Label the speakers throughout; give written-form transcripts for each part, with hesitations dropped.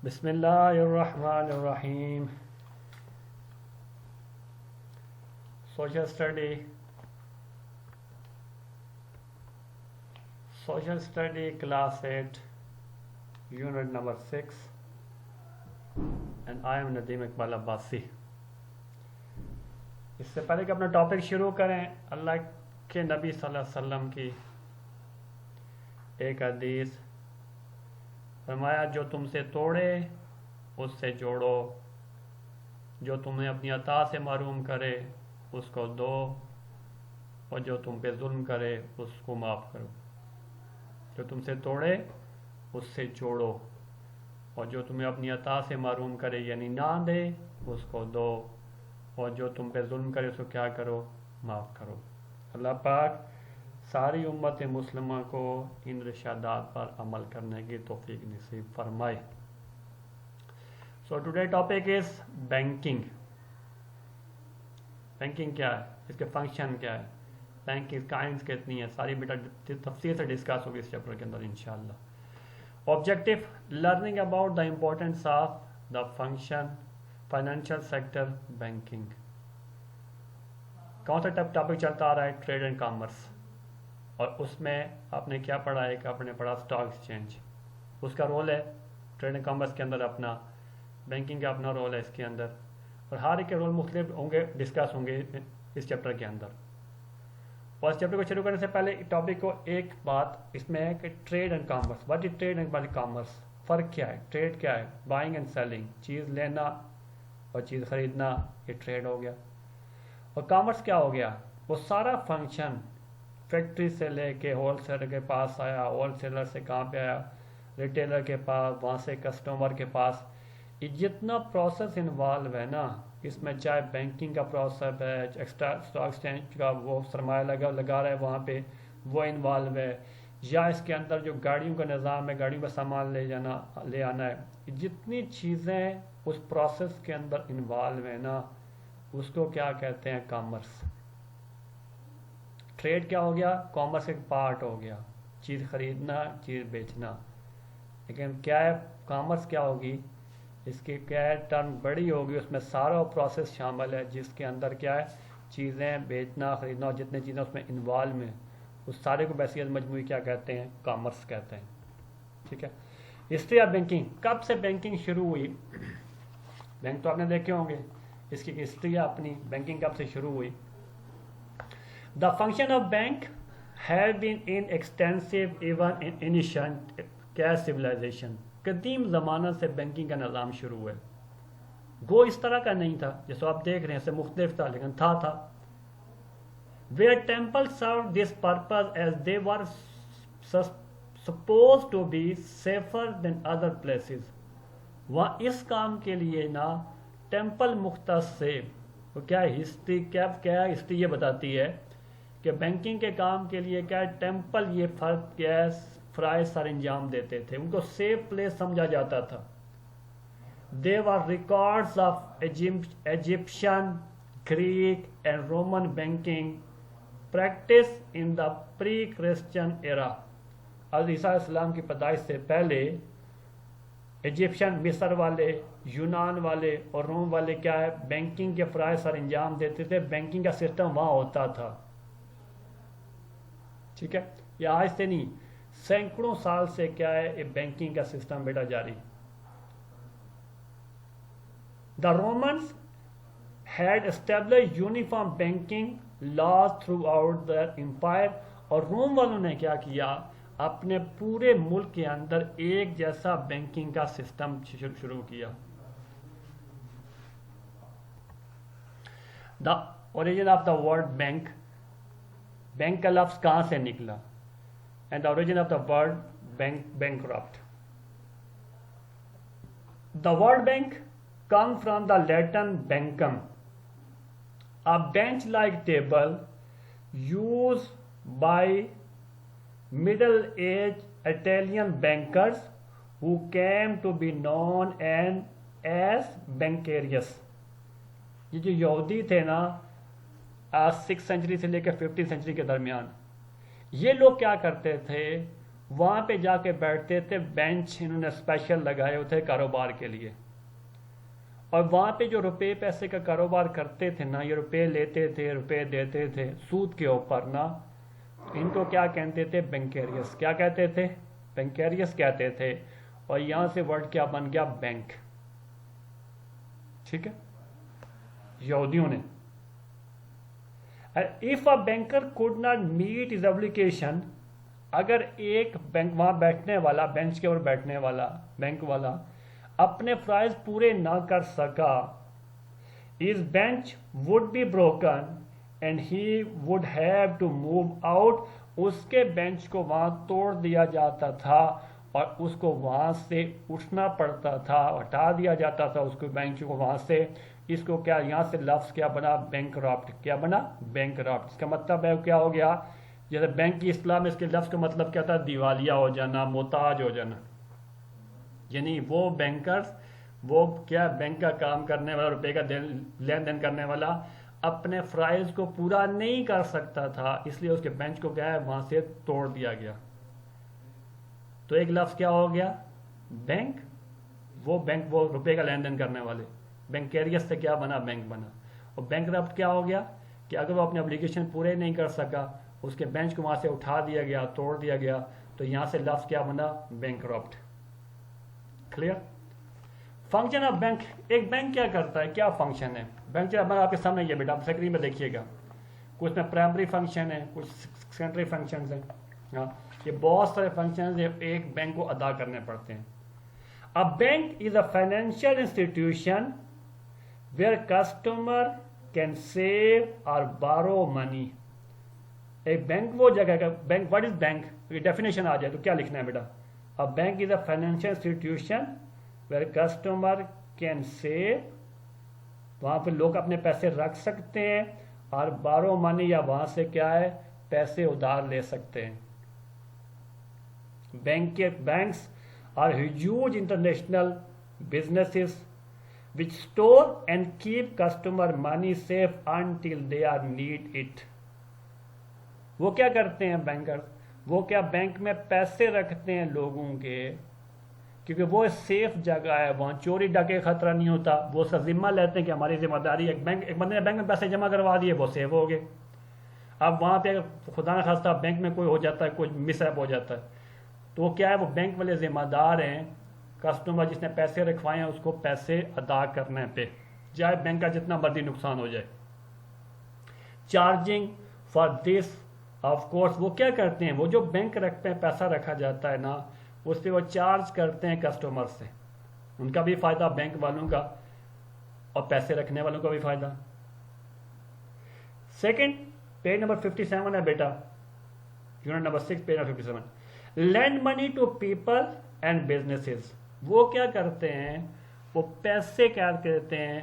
Speaker 1: بسم اللہ الرحمن الرحیم. Social study class 8 unit number 6 and I am Nadeem Iqbal Abbasi. اس سے پہلے کہ اپنا ٹاپک شروع کریں، اللہ کے نبی صلی اللہ علیہ وسلم کی ایک حدیث فرمایا، جو تم سے توڑے اس سے جوڑو، جو تمہیں اپنی عطا سے محروم کرے اس کو دو، اور جو تم پہ ظلم کرے اس کو معاف کرو. جو تم سے توڑے اس سے جوڑو، اور جو تمہیں اپنی عطا سے محروم کرے یعنی نہ دے اس کو دو، اور جو تم پہ ظلم کرے اس کو کیا کرو؟ معاف کرو. اللہ پاک ساری امت مسلمہ کو ان ارشادات پر عمل کرنے کی توفیق نصیب فرمائے. So today topic is banking. Banking کیا ہے، اس کے فنکشن کیا ہے، بینک کی کائنڈز کتنی ہیں، ساری بیٹا تفصیل سے ڈسکس ہوگی اس چیپٹر کے اندر انشاءاللہ. Objective: learning about the importance of the function financial sector banking. کون سا ٹاپک چلتا آ رہا ہے؟ Trade and commerce. اور اس میں آپ نے کیا پڑھا ہے کہ آپ نے پڑھا اسٹاک ایکسچینج، اس کا رول ہے ٹریڈ اینڈ کامرس کے اندر، اپنا بینکنگ کا اپنا رول ہے اس کے اندر، اور ہر ایک کے رول مختلف ہوں گے، ڈسکس ہوں گے اس چیپٹر کے اندر. اور اس چیپٹر کو شروع کرنے سے پہلے ٹاپک کو ایک بات اس میں ہے کہ trade and commerce. What is trade and commerce? فرق کیا ہے؟ ٹریڈ کیا ہے؟ بائنگ اینڈ سیلنگ، چیز لینا اور چیز خریدنا، یہ ٹریڈ ہو گیا. اور کامرس کیا ہو گیا؟ وہ سارا فنکشن فیکٹری سے لے کے ہول سیلر کے پاس آیا، ہول سیلر سے کہاں پہ آیا؟ ریٹیلر کے پاس، وہاں سے کسٹمر کے پاس. یہ جتنا پروسیس انوالو ہے نا اس میں، چاہے بینکنگ کا پروسیس ہے، ایکسٹرا اسٹاک ایکسچینج کا وہ سرمایہ لگا رہا ہے وہاں پہ وہ انوالو ہے، یا اس کے اندر جو گاڑیوں کا نظام ہے، گاڑیوں کا سامان لے آنا ہے، جتنی چیزیں اس پروسیس کے اندر انوالو ہیں نا اس کو کیا کہتے ہیں؟ کامرس. ٹریڈ کیا ہو گیا؟ کامرس ایک پارٹ ہو گیا، چیز خریدنا، چیز بیچنا. لیکن کیا ہے کامرس؟ کیا ہوگی اس کی؟ کیا ہے ٹرم بڑی ہوگی، اس میں سارا پروسیس شامل ہے جس کے اندر کیا ہے چیزیں بیچنا خریدنا، اور جتنے چیزیں اس میں انوالو ہیں اس سارے کو بحیثیت مجموعی کیا کہتے ہیں؟ کامرس کہتے ہیں. ٹھیک ہے. History of banking. کب سے بینکنگ شروع ہوئی؟ بینک تو آپ نے دیکھے ہوں گے، اس کی ہسٹری ہے اپنی. بینکنگ کب سے شروع ہوئی؟ The function of bank had been in extensive even in ancient civilization. قدیم زمانہ سے بینکنگ کا نظام شروع ہے. وہ اس طرح کا نہیں تھا جیسے آپ دیکھ رہے ہیں، اس سے مختلف تھا لیکن تھا. Where temples served this purpose as they were supposed to be safer than other places. وہاں اس کام کے لیے نا ٹیمپل مختص سے. وہ کیا ہسٹری ہسٹری یہ بتاتی ہے کہ بینکنگ کے کام کے لیے کیا ٹیمپل یہ فرق کیا ہے فرائض سر انجام دیتے تھے، ان کو سیف پلیس سمجھا جاتا تھا. They are records of Egyptian, Greek and Roman banking practice in the pre Christian era. حضرت عیسیٰ علیہ السلام کی پیدائش سے پہلے ایجپشن، مصر والے، یونان والے اور روم والے کیا ہے بینکنگ کے فرائض سر انجام دیتے تھے. بینکنگ کا سسٹم وہاں ہوتا تھا. ٹھیک ہے. یہ آج سے نہیں، سینکڑوں سال سے کیا ہے یہ بینکنگ کا سسٹم بیٹا جاری. The Romans had establish uniform banking laws throughout the empire. اور روم والوں نے کیا کیا؟ اپنے پورے ملک کے اندر ایک جیسا بینکنگ کا سسٹم شروع کیا. The origin of the word bank. Bank کا لفظ کہاں سے نکلا؟ And the origin of the word bankrupt. The word bank come from the Latin bancum, a bench-like table used by middle-aged Italian bankers who came to be known as bancarius. یہ جو یہودی تھے نا 6 سینچری سے لے کے 15 century کے درمیان، یہ لوگ کیا کرتے تھے؟ وہاں پہ جا کے بیٹھتے تھے، بینچ انہوں نے اسپیشل لگائے ہوئے تھے کاروبار کے لیے، اور وہاں پہ جو روپے پیسے کا کاروبار کرتے تھے نا، یہ روپے لیتے تھے، روپے دیتے تھے سود کے اوپر نا، ان کو کیا کہتے تھے؟ بینکیریس. کیا کہتے تھے؟ بینکیریس کہتے تھے. اور یہاں سے ورڈ کیا بن گیا؟ بینک. ٹھیک ہے، یہودیوں نے. if a banker could not meet his obligation، اگر ایک بینک وہاں بیٹھنے والا، بینچ کے اوپر بیٹھنے والا بینک والا اپنے فرائض پورے نہ کر سکا، his bench would be broken and he would have to move out، اس کے بینچ کو وہاں توڑ دیا جاتا تھا اور اس کو وہاں سے اٹھنا پڑتا تھا، ہٹا دیا جاتا تھا اس کو بینچ کو وہاں سے. اس کو کیا یہاں سے لفظ کیا بنا؟ بینک رپٹ. کیا بنا؟ بینک رپٹ. اس کا مطلب ہے کیا ہو گیا؟ جیسے بینک کی اصطلاح میں اس کے لفظ کا مطلب کیا تھا؟ دیوالیہ ہو جانا، محتاج ہو جانا. یعنی وہ بینکرز، وہ کیا بینک کا کام کرنے والا، روپے کا لین دین کرنے والا اپنے فرائض کو پورا نہیں کر سکتا تھا، اس لیے اس کے بینچ کو کیا ہے وہاں سے توڑ دیا گیا. تو ایک لفظ کیا ہو گیا؟ بینک. وہ بینک وہ روپے کا لین دین کرنے والے، بینکیریس سے کیا بنا؟ بینک بنا. اور بینک رپٹ کیا ہو گیا کہ اگر وہ اپنے اپلیکیشن پورے نہیں کر سکا، اس کے بینچ کو وہاں سے اٹھا دیا گیا، توڑ دیا گیا، تو یہاں سے لفظ کیا بنا؟ Bank رپٹ. Clear? Function of bank. ایک بینک کیا کرتا ہے؟ کیا فنکشن ہے بینک؟ جو آپ کے سامنے یہ بیٹا، آپ اسکرین میں دیکھیے گا، کچھ میں پرائمری فنکشن ہے، کچھ سیکنڈری فنکشنز ہیں. ہاں، یہ بہت سارے فنکشنز ایک بینک کو ادا کرنے پڑتے ہیں. A bank is a financial institution where customer can save or borrow money. ایک بینک وہ جگہ کا بینک. What is bank? یہ ڈیفینیشن آ جائے تو کیا لکھنا ہے بیٹا؟ A bank is a financial institution where customer can save، وہاں پہ لوگ اپنے پیسے رکھ سکتے ہیں، اور borrow money یا وہاں سے کیا ہے پیسے ادھار لے سکتے ہیں. Banks are huge international businesses which store and keep customer money safe until they are need it. وہ کیا کرتے ہیں بینکر؟ وہ کیا بینک میں پیسے رکھتے ہیں لوگوں کے، کیونکہ وہ سیف جگہ ہے، وہاں چوری ڈاکے خطرہ نہیں ہوتا. وہ اس کا ذمہ لیتے ہیں کہ ہماری ذمہ داری ہے. ایک بندے نے بینک میں پیسے جمع کروا دیے، وہ سیف ہو گئے. اب وہاں پہ خدا نخواستہ بینک میں کوئی ہو جاتا ہے، کوئی مس ایپ ہو جاتا ہے، تو وہ کیا ہے وہ بینک والے ذمہ دار ہیں کسٹمر جس نے پیسے رکھوائے ہیں اس کو پیسے ادا کرنے پہ، چاہے بینک کا جتنا مرضی نقصان ہو جائے. Charging for this of course. وہ کیا کرتے ہیں؟ وہ جو بینک رکھتے ہیں، پیسہ رکھا جاتا ہے نا، اس پہ وہ چارج کرتے ہیں کسٹمر سے. ان کا بھی فائدہ بینک والوں کا، اور پیسے رکھنے والوں کا بھی فائدہ. سیکنڈ پیج نمبر 57 ہے بیٹا، unit number 6 page number 57. Lend money to people and businesses. وہ کیا کرتے ہیں؟ وہ پیسے کیا کرتے ہیں؟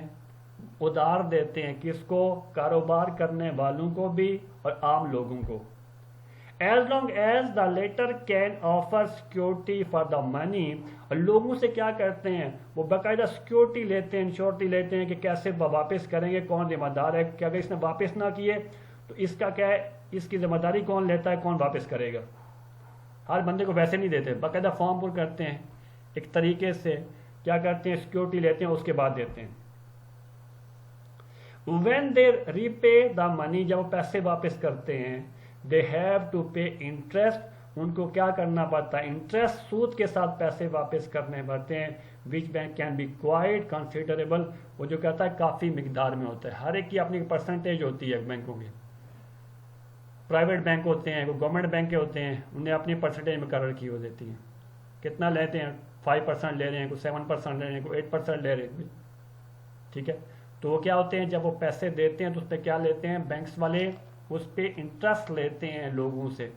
Speaker 1: ادھار دیتے ہیں. کس کو؟ کاروبار کرنے والوں کو بھی اور عام لوگوں کو. As long as the latter can offer security for the money. اور لوگوں سے کیا کرتے ہیں؟ وہ باقاعدہ سیکورٹی لیتے ہیں، انشورٹی لیتے ہیں کہ کیسے واپس کریں گے، کون ذمہ دار ہے، کہ اگر اس نے واپس نہ کیے تو اس کا کیا ہے، اس کی ذمہ داری کون لیتا ہے، کون واپس کرے گا. ہر بندے کو ویسے نہیں دیتے، باقاعدہ فارم پر کرتے ہیں، ایک طریقے سے کیا کرتے ہیں، سیکورٹی لیتے ہیں، اس کے بعد دیتے ہیں. when they repay the money، جب وہ پیسے واپس کرتے ہیں، they have to pay interest، ان کو کیا کرنا پڑتا ہے؟ انٹرسٹ، سود کے ساتھ پیسے واپس کرنے پڑتے ہیں. which bank can be quite considerable، وہ جو کہتا ہے کافی مقدار میں ہوتا ہے. ہر ایک کی اپنی پرسنٹیج ہوتی ہے بینکوں کی. پرائیویٹ بینک ہوتے ہیں، گورنمنٹ بینک ہوتے ہیں، انہیں اپنی پرسنٹیج مقرر کی ہو دیتی ہیں. کتنا لیتے ہیں؟ 5% لے رہے ہیں، کوئی 7% لے رہے ہیں، کوئی 8% لے رہے ہیں. ٹھیک ہے، تو وہ کیا ہوتے ہیں؟ جب وہ پیسے دیتے ہیں تو اس پہ کیا لیتے ہیں بینکس والے؟ اس پہ انٹرسٹ لیتے ہیں لوگوں سے.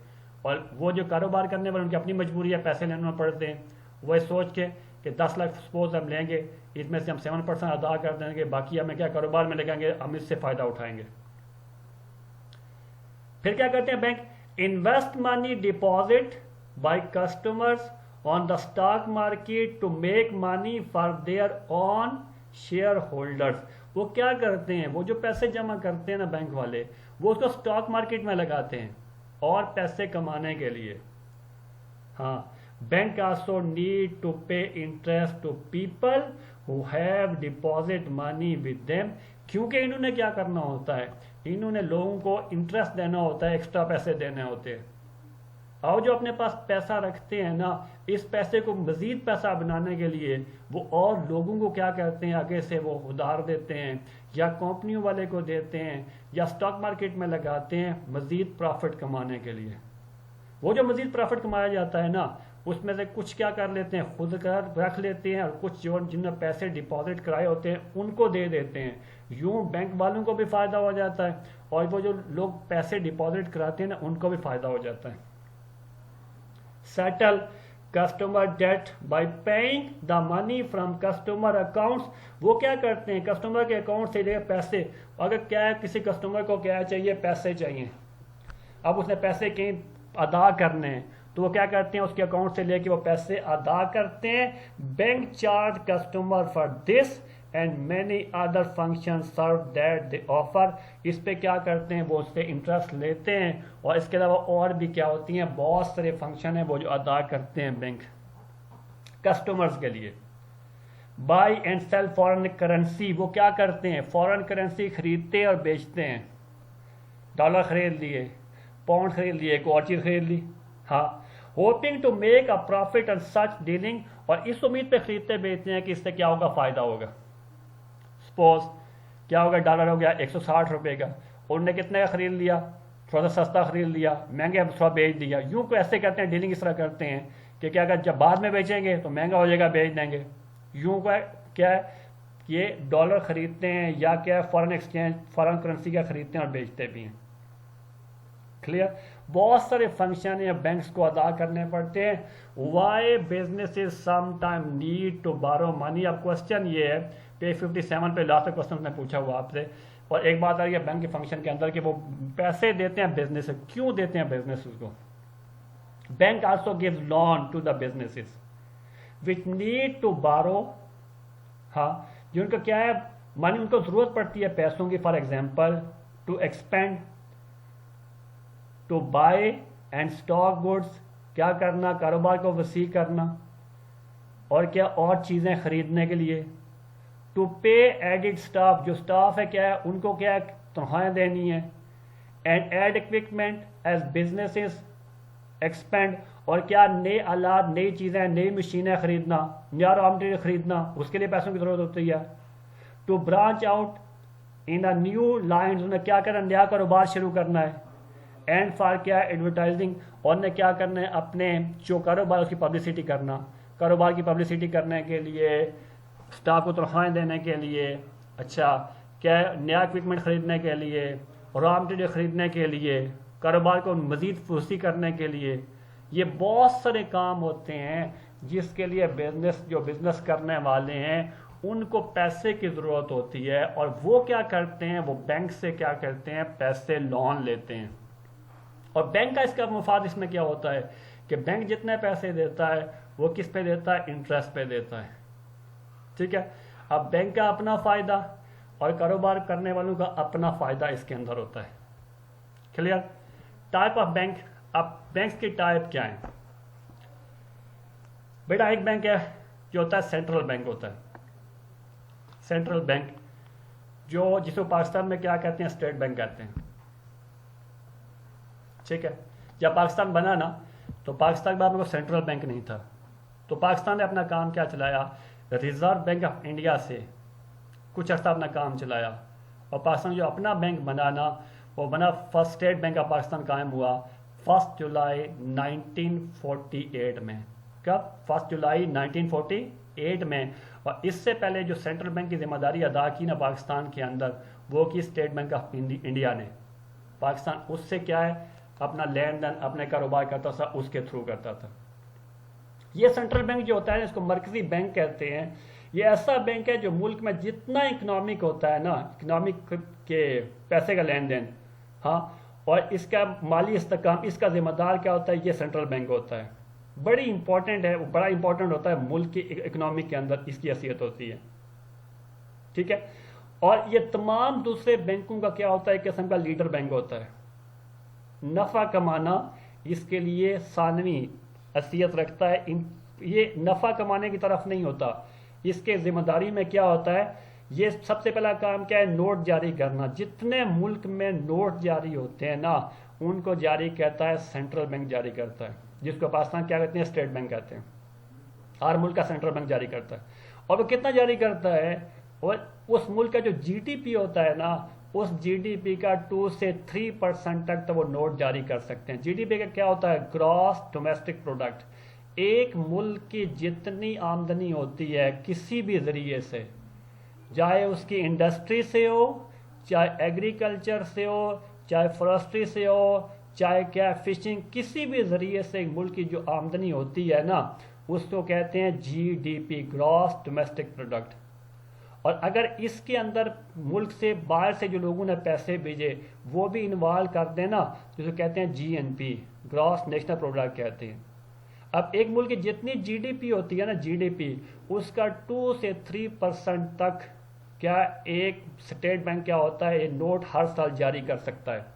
Speaker 1: اور وہ جو کاروبار کرنے والے ان کی اپنی مجبوری ہے، پیسے لینے پڑتے ہیں. وہ سوچ کے کہ 10 لاکھ سپوز ہم لیں گے، اس میں سے ہم 7% ادا کر دیں گے، باقی ہمیں کیا کاروبار میں لگائیں گے، ہم اس سے فائدہ اٹھائیں گے. پھر کیا کرتے ہیں bank? Invest money deposit by customers on the stock market to make money for their own shareholders. وہ کیا کرتے ہیں؟ وہ جو پیسے جمع کرتے ہیں نا بینک والے، وہ اس کو اسٹاک مارکیٹ میں لگاتے ہیں اور پیسے کمانے کے لیے. ہاں bank also need to pay interest to people who have deposit money with them, کیونکہ انہوں نے کیا کرنا ہوتا ہے، انہوں نے لوگوں کو انٹرسٹ دینا ہوتا ہے، ایکسٹرا پیسے دینے ہوتے ہیں. اور جو اپنے پاس پیسہ رکھتے ہیں نا، اس پیسے کو مزید پیسہ بنانے کے لیے وہ اور لوگوں کو کیا کرتے ہیں، آگے سے وہ ادھار دیتے ہیں یا کمپنیوں والے کو دیتے ہیں یا اسٹاک مارکیٹ میں لگاتے ہیں مزید پرافٹ کمانے کے لیے. وہ جو مزید پرافٹ کمایا جاتا ہے نا، اس میں سے کچھ کیا کر لیتے ہیں، خود کر رکھ لیتے ہیں، اور کچھ جو جن نے پیسے ڈپازٹ کرائے ہوتے ہیں ان کو دے دیتے ہیں. یوں بینک والوں کو بھی فائدہ ہو جاتا ہے اور وہ جو لوگ پیسے ڈپازٹ کراتے ہیں نا ان کو بھی فائدہ ہو جاتا ہے. Settle customer debt by paying the money from customer accounts, وہ کیا کرتے ہیں کسٹمر کے اکاؤنٹ سے لے پیسے. اگر کیا ہے کسی کسٹمر کو کیا چاہیے، پیسے چاہیے، اب اس نے پیسے کہیں ادا کرنے ہیں تو وہ کیا کرتے ہیں، اس کے اکاؤنٹ سے لے کے وہ پیسے ادا کرتے ہیں. Bank charge customer for this and many other function serve that they offer, اس پہ کیا کرتے ہیں وہ اس پہ انٹرسٹ لیتے ہیں، اور اس کے علاوہ اور بھی کیا ہوتی ہیں، بہت سارے فنکشن ہیں وہ جو ادا کرتے ہیں بینک کسٹمرز کے لیے. Buy and sell foreign currency, وہ کیا کرتے ہیں، فارن کرنسی خریدتے اور بیچتے ہیں. ڈالر خرید لیے، پاؤنڈ خرید لیے، ایک اور چیز خرید لی. ہاں hoping to make a profit on such dealing, اور اس امید پہ خریدتے بیچتے ہیں کہ اس سے کیا ہوگا، فائدہ ہوگا. سپوز کیا ہوگا، ڈالر ہو گیا 160 روپے کا، اور انہوں نے کتنے کا خرید لیا، تھوڑا سا سستا خرید لیا، مہنگے تھوڑا بیچ دیا. یوں کو ایسے کرتے ہیں، ڈیلنگ اس طرح کرتے ہیں کہ کیا اگر جب بعد میں بیچیں گے تو مہنگا ہو جائے گا، بیچ دیں گے. یوں کو کیا ہے، یہ ڈالر خریدتے ہیں یا کیا فارن ایکسچینج فارن کرنسی کا خریدتے ہیں اور بیچتے بھی ہیں. کلیئر. بہت سارے فنکشن یا بینکس کو ادا کرنے پڑتے ہیں. Why business some time need to borrow money, اب کوشچن یہ ہے پیج 57 پہ لاسٹ کوشچن نے پوچھا ہوا آپ سے، اور ایک بات آ رہی ہے بینک کے فنکشن کے اندر کہ وہ پیسے دیتے ہیں بزنس، کیوں دیتے ہیں بزنس کو. Bank also gives loan to the businesses which need to borrow, ہاں جن کا کیا ہے منی، ان کو ضرورت پڑتی ہے پیسوں کی، for example to expand, to buy and stock goods, کیا کرنا، کاروبار کو وسیع کرنا، اور کیا اور چیزیں خریدنے کے لیے. ٹو پے ایڈڈ اسٹاف، جو اسٹاف ہے کیا ہے ان کو کیا تنخواہیں دینی ہے. And add equipment as businesses expand, اور کیا نئے آلات، نئی چیزیں، نئی مشینیں خریدنا، نیا را مٹیریل خریدنا، اس کے لیے پیسوں کی ضرورت ہوتی ہے. To branch out in a new lines, انہیں کیا کرنا، نیا کاروبار شروع کرنا ہے. اینڈ فار کیا ایڈورٹائزنگ، اور نے کیا کرنا ہے اپنے جو کاروبار اس کی پبلسٹی کرنا، کاروبار کی پبلسٹی کرنے کے لیے، اسٹاف کو تنخواہیں دینے کے لیے، اچھا کیا نیا اکوپمنٹ خریدنے کے لیے، را مٹیریل خریدنے کے لیے، کاروبار کو مزید وسیع کرنے کے لیے. یہ بہت سارے کام ہوتے ہیں جس کے لیے جو بزنس کرنے والے ہیں ان کو پیسے کی ضرورت ہوتی ہے، اور وہ کیا کرتے ہیں، وہ بینک سے کیا کرتے ہیں، پیسے لون لیتے ہیں. اور بینک کا اس کا مفاد اس میں کیا ہوتا ہے کہ بینک جتنے پیسے دیتا ہے وہ کس پہ دیتا ہے، انٹرسٹ پہ دیتا ہے. ٹھیک ہے. اب بینک کا اپنا فائدہ اور کاروبار کرنے والوں کا اپنا فائدہ اس کے اندر ہوتا ہے. کلیئر. ٹائپ آف بینک، اب بینکس کی ٹائپ کیا ہیں بیٹا. ایک بینک ہے جو ہوتا ہے سینٹرل بینک ہوتا ہے. سینٹرل بینک جو جس کو پاکستان میں کیا کہتے ہیں، اسٹیٹ بینک کہتے ہیں. ٹھیک ہے. جب پاکستان بنا نا تو پاکستان کے بعد میں سینٹرل بینک نہیں تھا، تو پاکستان نے اپنا کام کیا چلایا، ریزرو بینک آف انڈیا سے کچھ عرصہ اپنا کام چلایا. اور پاکستان جو اپنا بینک بنا نا وہ بنا، first state bank of Pakistan قائم ہوا 1 جولائی 1948 میں. کب؟ 1 جولائی 1948 میں. اور اس سے پہلے جو سینٹرل بینک کی ذمہ داری ادا کی نا پاکستان کے اندر، وہ کی اسٹیٹ بینک آف انڈیا نے. پاکستان اس سے کیا ہے اپنا لین دین، اپنے کاروبار کرتا تھا، اس کے تھرو کرتا تھا. یہ سینٹرل بینک جو ہوتا ہے اس کو مرکزی بینک کہتے ہیں. یہ ایسا بینک ہے جو ملک میں جتنا اکنامک ہوتا ہے نا، اکنامک کے پیسے کا لین دین، ہاں، اور اس کا مالی استحکام، اس کا ذمہ دار کیا ہوتا ہے، یہ سینٹرل بینک ہوتا ہے. بڑی امپورٹنٹ ہے، بڑا امپورٹنٹ ہوتا ہے ملک کی اکنامک کے اندر، اس کی حیثیت ہوتی ہے. ٹھیک ہے. اور یہ تمام دوسرے بینکوں کا کیا ہوتا ہے، ایک قسم کا لیڈر بینک ہوتا ہے. نفع کمانا اس کے لیے ثانوی حیثیت رکھتا ہے. یہ نفع کمانے کی طرف نہیں ہوتا. اس کے ذمہ داری میں کیا ہوتا ہے, یہ سب سے پہلا کام کیا ہے, نوٹ جاری کرنا. جتنے ملک میں نوٹ جاری ہوتے ہیں نا, ان کو جاری کرتا ہے سینٹرل بینک جاری کرتا ہے, جس کو پاکستان کیا کہتے ہیں, اسٹیٹ بینک کہتے ہیں. ہر ملک کا سینٹرل بینک جاری کرتا ہے. اور وہ کتنا جاری کرتا ہے, اور اس ملک کا جو جی ڈی پی ہوتا ہے نا, اس جی ڈی پی کا 2 سے 3% تک تو وہ نوٹ جاری کر سکتے ہیں. جی ڈی پی کا کیا ہوتا ہے, گراس ڈومیسٹک پروڈکٹ. ایک ملک کی جتنی آمدنی ہوتی ہے کسی بھی ذریعے سے, چاہے اس کی انڈسٹری سے ہو, چاہے ایگریکلچر سے ہو, چاہے فورسٹری سے ہو, چاہے کیا فشنگ, کسی بھی ذریعے سے ایک ملک کی جو آمدنی ہوتی ہے نا, اس کو کہتے ہیں G D P, gross domestic product. اور اگر اس کے اندر ملک سے باہر سے جو لوگوں نے پیسے بھیجے وہ بھی انوالو کر دینا, جسے کہتے ہیں G N P, gross national product کہتے ہیں. اب ایک ملک کی جتنی جی ڈی پی ہوتی ہے نا, جی ڈی پی, اس کا 2 سے 3% تک کیا ایک اسٹیٹ بینک کیا ہوتا ہے, یہ نوٹ ہر سال جاری کر سکتا ہے.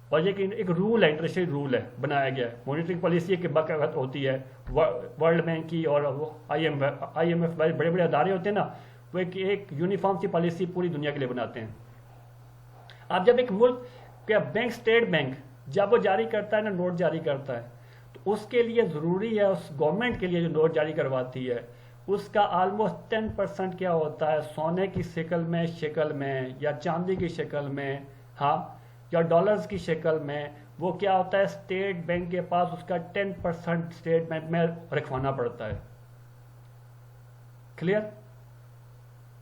Speaker 1: اور یہ ایک رول ہے, انٹرنیشنل رول ہے, بنایا گیا ہے. مانیٹرنگ پالیسی کے بقاوت ہوتی ہے ورلڈ بینک کی, اور آئی ایم ایف بڑے بڑے ادارے ہوتے ہیں نا, وہ ایک یونیفارم سی پالیسی پوری دنیا کے لیے بناتے ہیں. اب جب ایک ملک کا بینک, اسٹیٹ بینک, جب وہ جاری کرتا ہے نا, نوٹ جاری کرتا ہے, تو اس کے لیے ضروری ہے, اس گورنمنٹ کے لیے جو نوٹ جاری کرواتی ہے, اس کا آلموسٹ 10% کیا ہوتا ہے, سونے کی شکل میں یا چاندی کی شکل میں, ہاں, یا ڈالرز کی شکل میں, وہ کیا ہوتا ہے, اسٹیٹ بینک کے پاس اس کا 10% اسٹیٹ بینک میں رکھوانا پڑتا ہے. کلیئر؟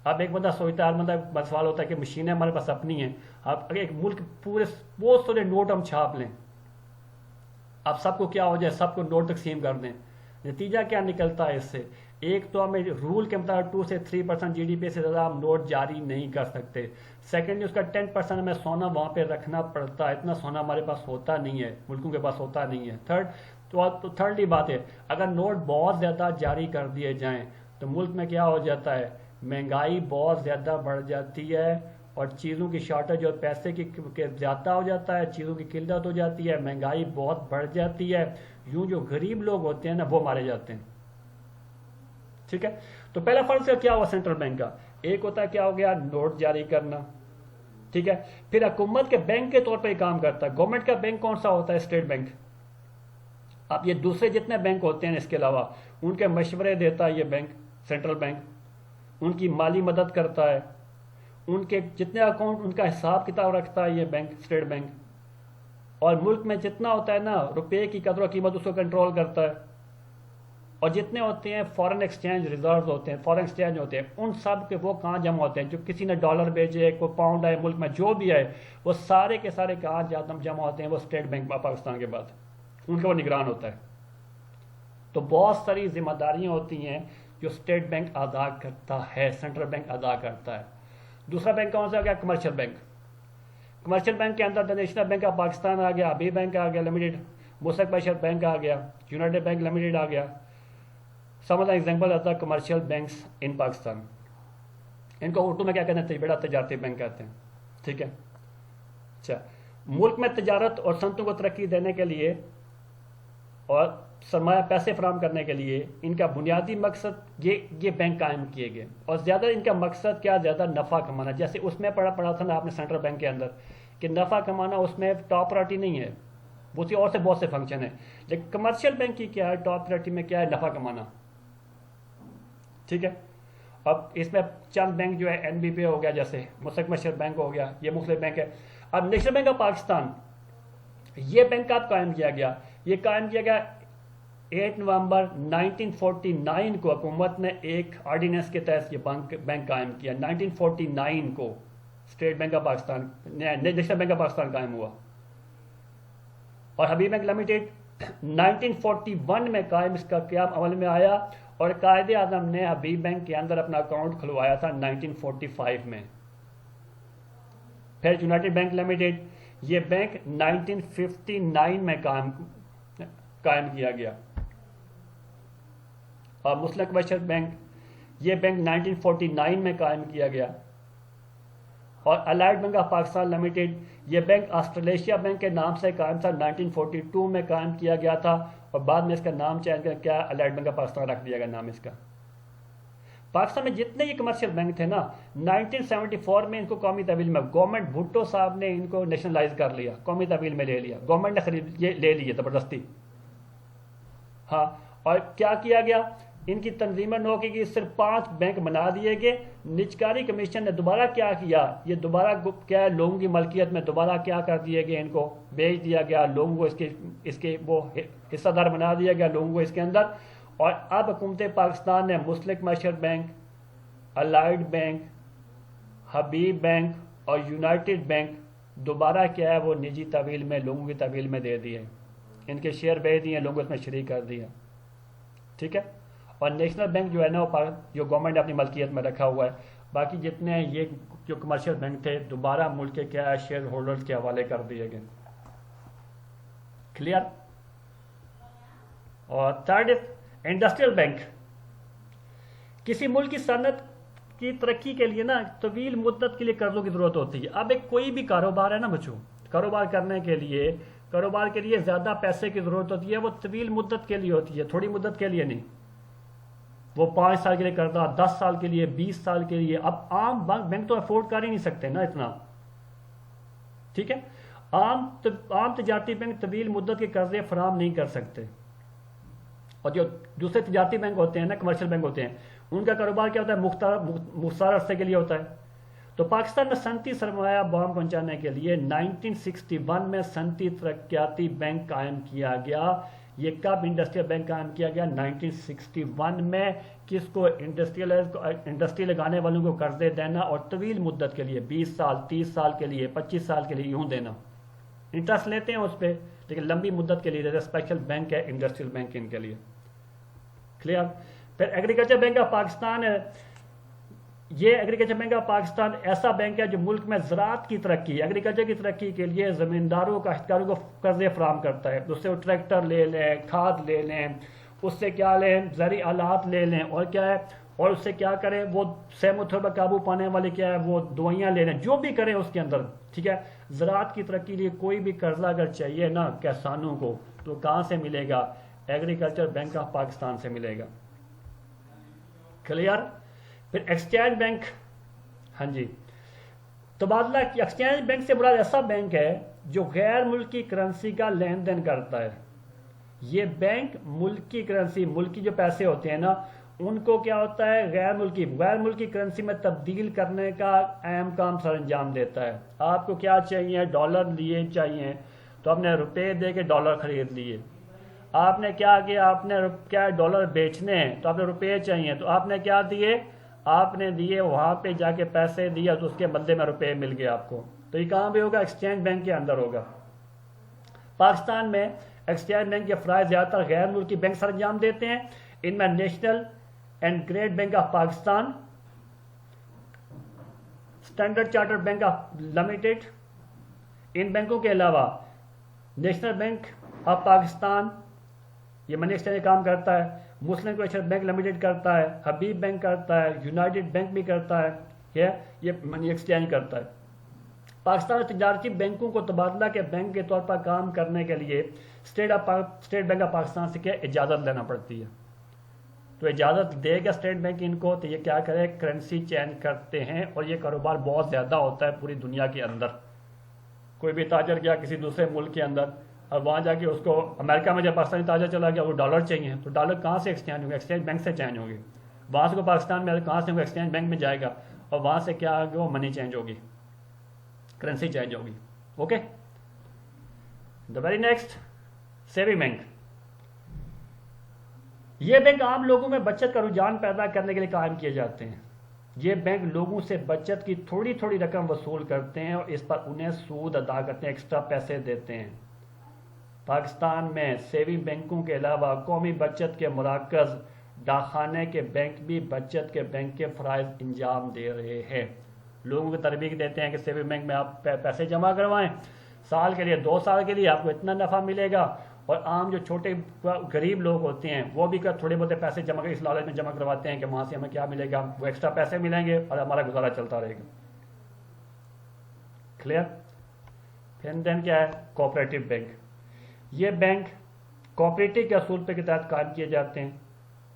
Speaker 1: اب ایک بندہ سوچتا ہے, ہر بندہ سوال ہوتا ہے کہ مشینیں ہمارے پاس اپنی ہیں, اب اگر ایک ملک پورے بہت سارے نوٹ ہم چھاپ لیں, اب سب کو کیا ہو جائے, سب کو نوٹ تقسیم کر دیں, نتیجہ کیا نکلتا ہے اس سے, ایک تو ہمیں رول کے مطابق 2 سے 3% جی ڈی پی سے زیادہ ہم نوٹ جاری نہیں کر سکتے. سیکنڈلی اس کا 10% ہمیں سونا وہاں پہ رکھنا پڑتا ہے, اتنا سونا ہمارے پاس ہوتا نہیں ہے, ملکوں کے پاس ہوتا نہیں ہے. تھرڈلی بات ہے, اگر نوٹ بہت زیادہ جاری کر دیے جائیں تو ملک میں کیا ہو جاتا ہے, مہنگائی بہت زیادہ بڑھ جاتی ہے, اور چیزوں کی شارٹیج اور پیسے کی زیادہ ہو جاتا ہے, چیزوں کی قلت ہو جاتی ہے, مہنگائی بہت بڑھ جاتی ہے, یوں جو غریب لوگ ہوتے ہیں نا وہ مارے جاتے ہیں. ٹھیک ہے, تو پہلا فرض کیا ہوا سینٹرل بینک کا, ایک ہوتا ہے کیا ہو گیا, نوٹ جاری کرنا. ٹھیک ہے, پھر حکومت کے بینک کے طور پہ یہ کام کرتا ہے. گورنمنٹ کا بینک کون سا ہوتا ہے, اسٹیٹ بینک. اب یہ دوسرے جتنے بینک ہوتے ہیں اس کے علاوہ, ان کے مشورے دیتا ہے یہ بینک, سینٹرل بینک, ان کی مالی مدد کرتا ہے, ان کے جتنے اکاؤنٹ, ان کا حساب کتاب رکھتا ہے یہ بینک, اسٹیٹ بینک. اور ملک میں جتنا ہوتا ہے نا روپے کی قدر و قیمت, اس کو کنٹرول کرتا ہے. اور جتنے ہوتے ہیں فارن ایکسچینج ریزروز ہوتے ہیں, فارن ایکسچینج ہوتے ہیں, ان سب کے وہ کہاں جمع ہوتے ہیں, جو کسی نے ڈالر بھیجے, کوئی پاؤنڈ آئے ملک میں, جو بھی آئے, وہ سارے کے سارے کہاں جمع ہوتے ہیں, وہ اسٹیٹ بینک پاکستان کے بعد, ان کا وہ نگران ہوتا ہے. تو بہت ساری ذمہ داریاں ہوتی ہیں جو اسٹیٹ بینک ادا کرتا ہے, سینٹرل بینک ادا کرتا ہے. دوسرا بینک کون سا ہو گیا, کمرشل بینک. کمرشل بینک کے اندر نیشنل بینک آف پاکستان آ گیا, ابھی بینک آ گیا لمیٹڈ, مستق بشر بینک آ گیا, یونائٹڈ بینک لمیٹڈ آ گیا. سم آف دا ایگزامپل آتا ہے کمرشل بینکس ان پاکستان. ان کو اردو میں کیا کہتے ہیں, بڑا تجارتی بینک کہتے ہیں. ٹھیک ہے, اچھا, ملک میں تجارت اور صنعتوں کو ترقی دینے کے لیے اور سرمایہ پیسے فراہم کرنے کے لیے ان کا بنیادی مقصد یہ بینک قائم کیے گئے. اور زیادہ ان کا مقصد کیا, زیادہ نفع کمانا. جیسے اس میں پڑھا تھا نا آپ نے سینٹرل بینک کے اندر کہ نفع کمانا اس میں ٹاپ پرائرٹی نہیں ہے, اسی اور سے بہت سے فنکشن ہیں. لیکن کمرشل بینک کی کیا ہے, ٹاپ پرائرٹی میں کیا ہے, نفع کمانا. ٹھیک ہے, اب اس میں چند بینک جو ہے, این بی پی ہو گیا, جیسے مستق بشر بینک ہو گیا, یہ مختلف بینک ہے. اب نیشنل بینک آف پاکستان, یہ بینک آپ قائم کیا گیا, یہ قائم کیا گیا 8 نومبر 1949 کو. حکومت نے ایک آرڈیننس کے تحت یہ بینک قائم کیا. 1949 کو state bank of Pakistan, national bank of Pakistan قائم ہوا. اور حبیب بینک لمیٹڈ 1941 میں قائم, اس کا قیام عمل میں آیا, اور قائد اعظم نے حبیب بینک کے اندر اپنا اکاؤنٹ کھلوایا تھا 1945 میں. پھر یونائٹڈ بینک لمیٹڈ, یہ بینک 1959 میں قائم کیا گیا. اور مستق بشر بینک, یہ بینک 1949 میں قائم کیا گیا. اور allied bank of Pakistan limited, یہ بینک آسٹریلیشیا بینک کے نام سے قائم تھا, 1942 میں قائم کیا گیا تھا. اور بعد میں اس کا نام چینج کر کیا الائٹ بینک آف پاکستان رکھ دیا گیا نام اس کا. پاکستان میں جتنے یہ کمرشل بینک تھے نا 1974 میں ان کو قومی تحویل میں گورنمنٹ بھٹو صاحب نے ان کو نیشنلائز کر لیا, قومی تحویل میں لے لیا, گورنمنٹ نے خرید یہ لے لیے زبردستی. ہاں, اور کیا کیا گیا, ان کی تنظیمیں نو کی صرف 5 بینک بنا دیے گئے. نجکاری کمیشن نے دوبارہ کیا کیا, یہ دوبارہ کیا لوگوں کی ملکیت میں دوبارہ کیا کر دیے گئے, ان کو بیچ دیا گیا, لوگوں کو اس کے وہ حصہ دار بنا دیا گیا لوگوں کو اس کے اندر. اور اب حکومت پاکستان نے مسلک معیشت بینک, الائٹ بینک, حبیب بینک اور یونائٹڈ بینک دوبارہ کیا ہے وہ نجی تحویل میں لوگوں کی تحویل میں دے دیے, ان کے شیئر بیچ دیے, لوگوں کو اس میں شریک کر دیا. ٹھیک ہے, اور نیشنل بینک جو ہے نا وہ جو گورنمنٹ نے اپنی ملکیت میں رکھا ہوا ہے. باقی جتنے ہیں یہ جو کمرشل بینک تھے دوبارہ ملک کے کیا ہے شیئر ہولڈرز کے حوالے کر دیے گئے. کلیئر. اور تھرڈ انڈسٹریل بینک. کسی ملک کی صنعت کی ترقی کے لیے نا طویل مدت کے لیے قرضوں کی ضرورت ہوتی ہے. اب ایک کوئی بھی کاروبار ہے نا بچوں, کاروبار کرنے کے لیے زیادہ پیسے کی ضرورت ہوتی ہے, وہ طویل مدت کے لیے ہوتی ہے, تھوڑی مدت کے لیے نہیں. وہ 5 سال کے لیے کرتا, 10 سال کے لیے, 20 سال کے لیے. اب عام بینک تو افورڈ کر ہی نہیں سکتے نا اتنا. ٹھیک ہے, عام تجارتی بینک طویل مدت کے قرضے فراہم نہیں کر سکتے. اور جو دوسرے تجارتی بینک ہوتے ہیں نا, کمرشل بینک ہوتے ہیں, ان کا کاروبار کیا ہوتا ہے مختصر عرصے کے لیے ہوتا ہے. تو پاکستان میں صنعتی سرمایہ بام پہنچانے کے لیے 1961 میں صنعتی ترقیاتی بینک قائم کیا گیا. یہ کب انڈسٹریل بینک قائم کیا گیا؟ 1961 میں. کس کو؟ انڈسٹری لگانے والوں کو قرضے دینا اور طویل مدت کے لیے 20 سال 30 سال کے لیے 25 سال کے لیے یوں دینا. انٹرسٹ لیتے ہیں اس پہ لیکن لمبی مدت کے لیے. اسپیشل بینک ہے انڈسٹریل بینک ان کے لیے. کلیئر. پھر ایگریکلچر بینک آف پاکستان ہے. یہ ایگریکلچر بینک آف پاکستان ایسا بینک ہے جو ملک میں زراعت کی ترقی, ایگریکلچر کی ترقی کے لیے زمینداروں کاشتکاروں کو قرضے فراہم کرتا ہے. اس سے وہ ٹریکٹر لے لیں, کھاد لے لیں, اس سے کیا لیں زرعی آلات لے لیں, اور کیا ہے اور اس سے کیا کریں وہ سیموتھر پر قابو پانے والے کیا ہے وہ دوائیاں لے لیں, جو بھی کریں اس کے اندر. ٹھیک ہے, زراعت کی ترقی کے لیے کوئی بھی قرضہ اگر چاہیے نا کسانوں کو تو کہاں سے ملے گا؟ ایگریکلچر بینک آف پاکستان سے ملے گا. کلیئر. پھر ایکسچینج بینک. ہاں جی, تبادلہ کی ایکسچینج بینک سے مراد ایسا بینک ہے جو غیر ملکی کرنسی کا لین دین کرتا ہے. یہ بینک ملکی کرنسی, ملکی جو پیسے ہوتے ہیں نا ان کو کیا ہوتا ہے غیر ملکی کرنسی میں تبدیل کرنے کا اہم کام سر انجام دیتا ہے. آپ کو کیا چاہیے؟ ڈالر لیے چاہیے تو آپ نے روپے دے کے ڈالر خرید لیے. آپ نے کیا کیا؟ آپ نے کیا ڈالر بیچنے ہیں تو آپ نے روپے چاہیے تو آپ نے کیا دیے؟ آپ نے دیے, وہاں پہ جا کے پیسے دیا تو اس کے بدلے میں روپے مل گئے آپ کو. تو یہ کہاں بھی ہوگا؟ ایکسچینج بینک کے اندر ہوگا. پاکستان میں ایکسچینج بینک کے فرائض زیادہ تر غیر ملکی بینک سر انجام دیتے ہیں. ان میں National and Grindlays Bank of Pakistan, Standard Charter Bank of Limited, ان بینکوں کے علاوہ نیشنل بینک آف پاکستان یہ منی ایکسچینج کام کرتا ہے, مسلم معیشت بینک لمیٹڈ کرتا ہے, حبیب بینک کرتا ہے, یونائٹڈ بینک بھی کرتا ہے, یہ منی ایکسچینج کرتا ہے. پاکستان میں تجارتی بینکوں کو تبادلہ کے بینک کے طور پر کام کرنے کے لیے اسٹیٹ بینک آف پاکستان سے کیا اجازت لینا پڑتی ہے. تو اجازت دے گا اسٹیٹ بینک ان کو تو یہ کیا کرے؟ کرنسی چینج کرتے ہیں. اور یہ کاروبار بہت زیادہ ہوتا ہے پوری دنیا کے اندر. کوئی بھی تاجر گیا کسی دوسرے ملک کے اندر اور وہاں جا کے اس کو امریکہ میں جب پاکستانی تاجر چلا گیا وہ ڈالر چاہیے تو ڈالر کہاں سے ایکسچینج ہوگا؟ ایکسچینج بینک سے چینج ہوگی. وہاں سے کو پاکستان میں کہاں سے وہ ایکسچینج بینک میں جائے گا اور وہاں سے کیا ہوگا؟ وہ منی چینج ہوگی, کرنسی چینج ہوگی. Okay. The very next saving bank. یہ بینک عام لوگوں میں بچت کا رجحان پیدا کرنے کے لیے قائم کیے جاتے ہیں. یہ بینک لوگوں سے بچت کی تھوڑی تھوڑی رقم وصول کرتے ہیں اور اس پر انہیں سود ادا کرتے ہیں, ایکسٹرا پیسے دیتے ہیں. پاکستان میں سیونگ بینکوں کے علاوہ قومی بچت کے مراکز, ڈاکخانے کے بینک بھی بچت کے بینک کے فرائض انجام دے رہے ہیں. لوگوں کو ترغیب دیتے ہیں کہ سیونگ بینک میں آپ پیسے جمع کروائیں, سال کے لیے 2 سال کے لیے آپ کو اتنا نفع ملے گا. اور عام جو چھوٹے غریب لوگ ہوتے ہیں وہ بھی تھوڑے بہت پیسے جمع کر اس لالچ میں جمع کرواتے ہیں کہ وہاں سے ہمیں کیا ملے گا, وہ ایکسٹرا پیسے ملیں گے اور ہمارا گزارا چلتا رہے گا. کلیئر. پھر دین کیا ہے؟ Cooperative bank. یہ بینک کوآپریٹو کے اصول کے تحت قائم کیے جاتے ہیں۔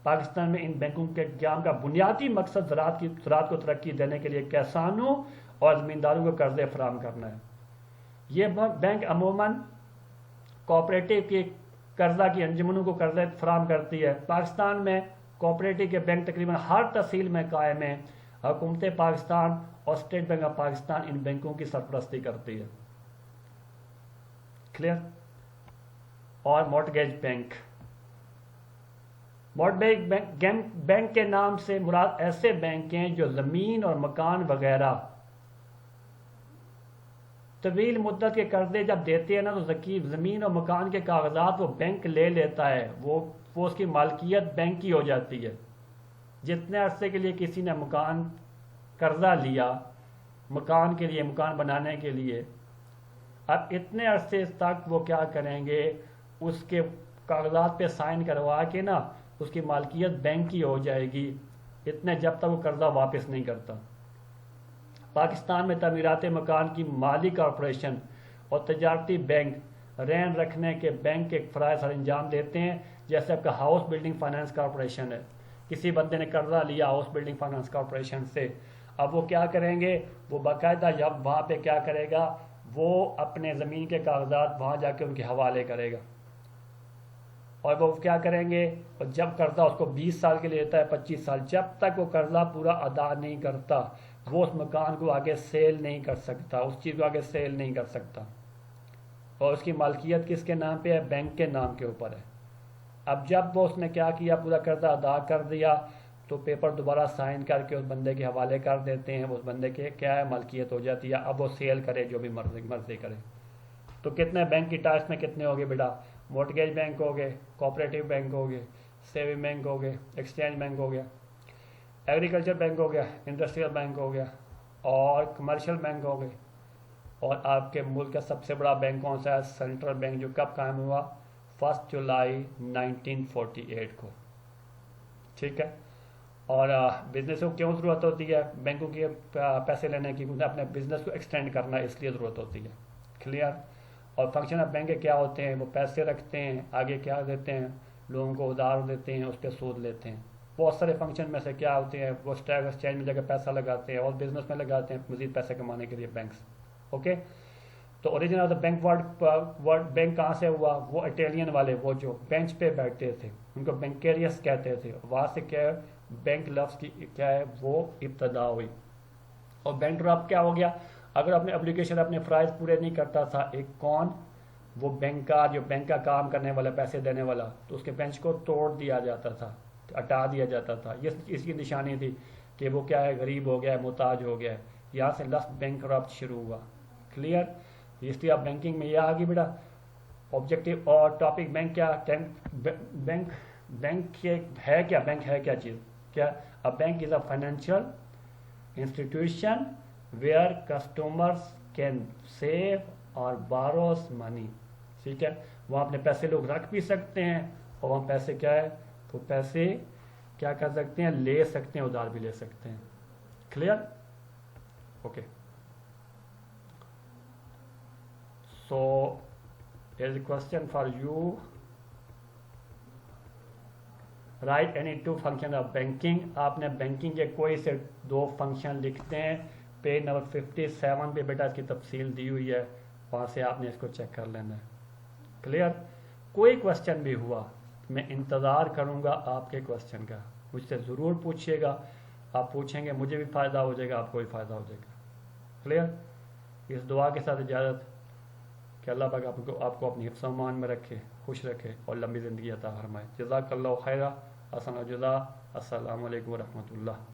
Speaker 1: پاکستان میں ان بینکوں کے قیام کا بنیادی مقصد زراعت کو ترقی دینے کے لیے کسانوں اور زمینداروں کو قرضے فراہم کرنا ہے۔ یہ بینک عموماً کوآپریٹو کی قرضہ کی انجمنوں کو قرضے فراہم کرتی ہے۔ پاکستان میں کوآپریٹو کے بینک تقریباً ہر تحصیل میں قائم ہیں۔ حکومت پاکستان اور اسٹیٹ بینک آف پاکستان ان بینکوں کی سرپرستی کرتی ہے۔ کلیئر؟ اور مورٹگیج بینک، مورٹگیج بینک کے نام سے مراد ایسے بینک ہیں جو زمین اور مکان وغیرہ طویل مدت کے قرضے جب دیتے ہیں نا تو زمین اور مکان کے کاغذات وہ بینک لے لیتا ہے، وہ اس کی مالکیت بینک کی ہو جاتی ہے۔ جتنے عرصے کے لیے کسی نے مکان قرضہ لیا مکان کے لیے، مکان بنانے کے لیے، اب اتنے عرصے تک وہ کیا کریں گے، اس کے کاغذات پہ سائن کروا کے نا اس کی مالکیت بینک کی ہو جائے گی، اتنے جب تک وہ قرضہ واپس نہیں کرتا۔ پاکستان میں تعمیرات مکان کی مالی کارپوریشن اور تجارتی بینک رہن رکھنے کے بینک کے فرائض سر انجام دیتے ہیں، جیسے آپ کا ہاؤس بلڈنگ فائنانس کارپوریشن ہے۔ کسی بندے نے قرضہ لیا ہاؤس بلڈنگ فائنانس کارپوریشن سے، اب وہ کیا کریں گے، وہ باقاعدہ جب وہاں پہ کیا کرے گا، وہ اپنے زمین کے کاغذات وہاں جا کے ان کے حوالے کرے گا، اور وہ کیا کریں گے، اور جب قرضہ اس کو 20 سال کے لیے لیتا ہے، 25 سال، جب تک وہ قرضہ پورا ادا نہیں کرتا وہ اس مکان کو آگے سیل نہیں کر سکتا، اس چیز کو آگے سیل نہیں کر سکتا، اور اس کی مالکیت کس کے نام پہ ہے، بینک کے نام کے اوپر ہے۔ اب جب وہ اس نے کیا کیا، پورا قرضہ ادا کر دیا، تو پیپر دوبارہ سائن کر کے اس بندے کے حوالے کر دیتے ہیں، اس بندے کے کیا ہے، مالکیت ہو جاتی ہے، اب وہ سیل کرے جو بھی مرضی کرے۔ تو کتنے بینک کی ٹائپس میں کتنے ہو گئے بیٹا، مورٹگیج بینک ہو گئے، کوآپریٹو بینک ہو گئے، سیونگ بینک ہو گئے، ایکسچینج بینک ہو گیا، ایگریکلچر بینک ہو گیا، انڈسٹریل بینک ہو گیا، اور کمرشل بینک ہو گئے، اور آپ کے ملک کا سب سے بڑا بینک کون سا ہے، سینٹرل بینک، جو کب قائم ہوا، 1 جولائی 1948 کو، ٹھیک ہے۔ اور بزنس کو کیوں ضرورت ہوتی ہے بینکوں کے پیسے لینے کی، انہیں اپنے بزنس کو ایکسٹینڈ کرنا ہے، اس لیے ضرورت ہوتی ہے، کلیئر۔ اور فنکشن آف بینک کیا ہوتے ہیں، وہ پیسے رکھتے ہیں، آگے کیا دیتے ہیں، لوگوں کو ادھار دیتے ہیں، اس پہ سود لیتے ہیں۔ بہت سارے فنکشن میں سے کیا ہوتے ہیں، وہ اسٹاک ایکسچینج میں جا کے پیسہ لگاتے ہیں اور بزنس میں لگاتے ہیں مزید پیسے کمانے کے لیے بینکس، اوکے۔ تو origin of the bank word bank کہاں سے ہوا، وہ اٹیلین والے، وہ جو بینچ پہ بیٹھتے تھے ان کو بینکیریس کہتے تھے، وہاں سے کیا بینک لفظ کی کیا ہے وہ ابتدا ہوئی۔ اور بینک ڈراپ کیا ہو گیا، اگر اپنے اپلیکیشن اپنے فرائض پورے نہیں کرتا تھا ایک کون، وہ بینک کا جو بینک کا کام کرنے والا، پیسے دینے والا، تو اس کے بینچ کو توڑ دیا جاتا تھا، ہٹا دیا جاتا تھا۔ یہ اس کی نشانی تھی کہ وہ کیا ہے، غریب ہو گیا ہے، محتاج ہو گیا ہے، یہاں سے لفظ بینک کرپٹ شروع ہوا، کلیئر۔ اس لیے اب بینکنگ میں یہ آ گئی بیٹا آبجیکٹو اور ٹاپک بینک کیا، بینک ہے کیا، بینک ہے کیا چیز، کیا a bank is a financial institution where customers can save اور باروز منی، ٹھیک ہے، وہاں اپنے پیسے لوگ رکھ بھی سکتے ہیں، اور وہاں پیسے کیا ہے، تو پیسے کیا کر سکتے ہیں، لے سکتے ہیں، ادھار بھی لے سکتے ہیں، clear, okay. So there is a question for you. Write any 2 function of banking. آپ نے بینکنگ کے کوئی سے 2 فنکشن لکھتے ہیں، پیج نمبر 57 پہ بیٹا اس کی تفصیل دی ہوئی ہے، وہاں سے آپ نے اس کو چیک کر لینا ہے، کلیئر۔ کوئی کوشچن بھی ہوا میں انتظار کروں گا آپ کے کوشچن کا، مجھ سے ضرور پوچھیے گا، آپ پوچھیں گے مجھے بھی فائدہ ہو جائے گا، آپ کو بھی فائدہ ہو جائے گا، کلیئر۔ اس دعا کے ساتھ اجازت کہ اللہ پاک آپ کو اپنی حفظ و امان میں رکھے، خوش رکھے اور لمبی زندگی عطا فرمائے۔ جزاک اللہ خیرہ، حسن و جزا، السلام علیکم ورحمۃ اللہ۔